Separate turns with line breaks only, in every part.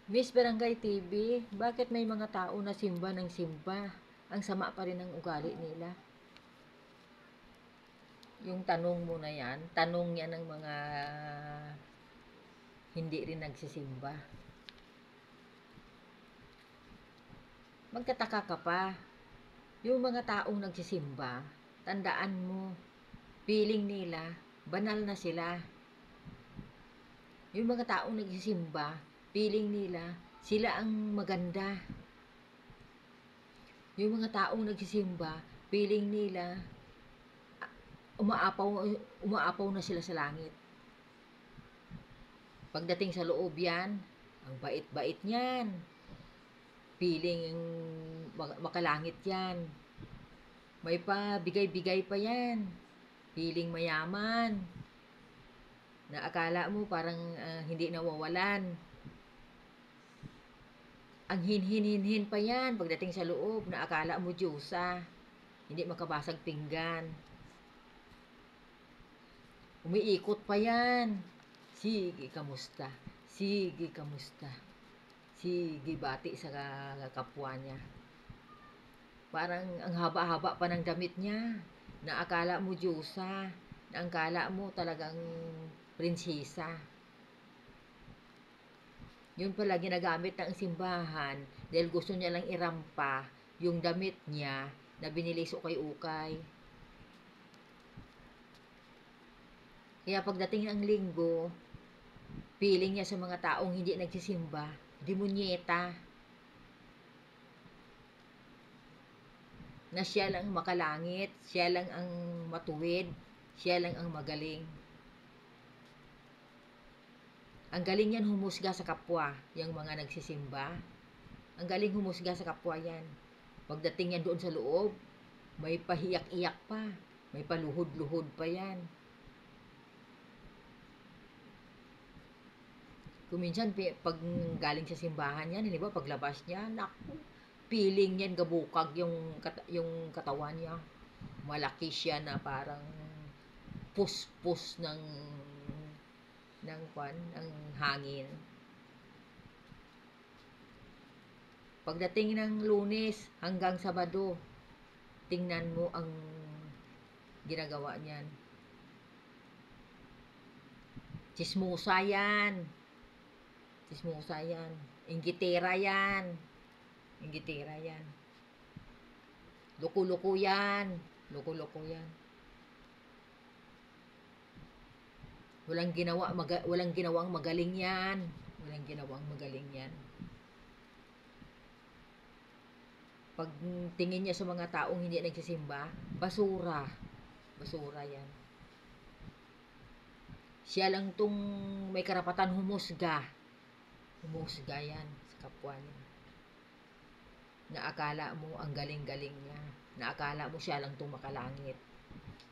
Miss Barangay TV, bakit may mga tao na simba ng simba? Ang sama pa rin ng ugali nila. Yung tanong mo na yan, tanong yan ng mga hindi rin nagsisimba. Magtataka ka pa, yung mga taong nagsisimba, tandaan mo, feeling nila, banal na sila. Yung mga taong nagsisimba, feeling nila, sila ang maganda. Yung mga taong nagsisimba, feeling nila, umaapaw, umaapaw na sila sa langit. Pagdating sa loob yan, ang bait-bait niyan. Feeling makalangit yan. May pa, bigay-bigay pa yan. Feeling mayaman. Na akala mo parang hindi nawawalan. Ang hinhin-hinhin pa yan pagdating sa loob na akala mo Diyosa. Hindi makabasag pinggan. Umiikot pa yan. Sige, kamusta? Sige, kamusta? Sige, bati sa kapwa niya. Parang ang haba-haba pa ng damit niya. Na akala mo Diyosa. Na akala mo talagang prinsesa. Yun pala ginagamit ng simbahan dahil gusto niya lang irampa yung damit niya na binili sa ukay-ukay. Kaya pagdating ng linggo, feeling niya sa mga taong hindi nagsisimba, demonyeta. Na siya lang makalangit, siya lang ang matuwid, siya lang ang magaling. Ang galing yan humusga sa kapwa, yung mga nagsisimba. Ang galing humusga sa kapwa yan. Pagdating yan doon sa loob, may pahiyak-iyak pa, may paluhod-luhod pa yan. Kung minsan, pag galing sa simbahan yan, di ba, paglabas niya, naku, feeling niyan gabukag yung katawan niya. Malaki siya na parang pus-pus ng hangin. Pagdating ng Lunes hanggang Sabado, tingnan mo ang ginagawa niyan. Chismosa yan. Chismosa yan. Inggitera yan. Inggitera yan. Loko-loko yan. Loko-loko yan. Walang ginawang magaling yan. Walang ginawang magaling yan. Pag tingin niya sa mga taong hindi nagsisimba, basura. Basura yan. Siya lang tong may karapatan humusga. Humusga yan sa kapwa niya. Na akala mo ang galing-galing niya. Na akala mo siya lang tong makalangit.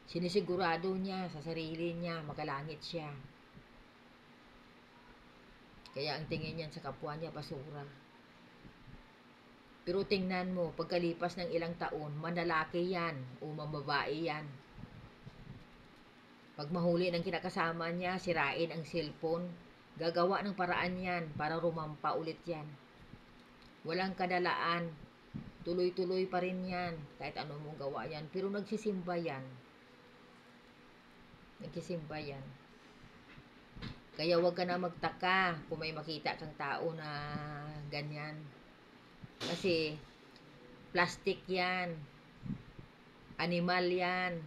Sinisigurado niya sa sarili niya, makalangit siya. Kaya ang tingin niyan sa kapwa niya, basura. Pero tingnan mo, pagkalipas ng ilang taon, manlalaki yan o mababae yan. Pag mahuli ng kinakasama niya, sirain ang cellphone, gagawa ng paraan yan para rumampa ulit yan. Walang kadalaan, tuloy-tuloy pa rin yan, kahit ano mong gawa yan. Pero nagsisimba yan. Nagsisimba yan. Kaya wag ka na magtaka kung may makita kang tao na ganyan. Kasi plastic yan, animal yan,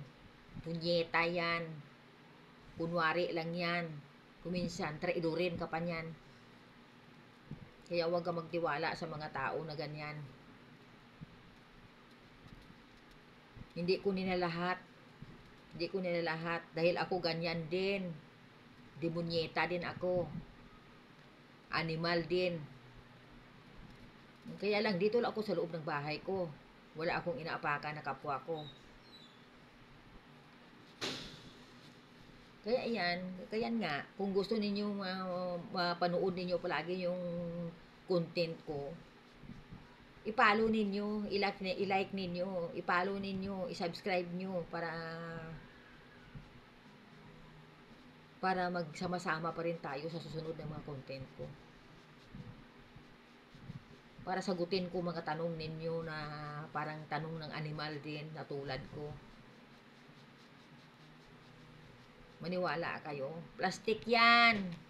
punyeta yan, kunwari lang yan. Kuminsan, traidorin ka pa niyan. Kaya huwag ka magtiwala sa mga tao na ganyan. Hindi ko nila lahat. Hindi ko nila lahat. Dahil ako ganyan din. Demonyeta din ako. Animal din. Kaya lang, dito lang ako sa loob ng bahay ko. Wala akong inaapakan na kapwa ko. Kaya nga, kung gusto ninyo mapanood ninyo palagi yung content ko, i-follow ninyo, i-like ninyo, i-follow ninyo, i-subscribe nyo para magsama-sama pa rin tayo sa susunod ng mga content ko. para sagutin ko mga tanong ninyo na parang tanong ng animal din na tulad ko. Maniwala kayo. Plastic yan.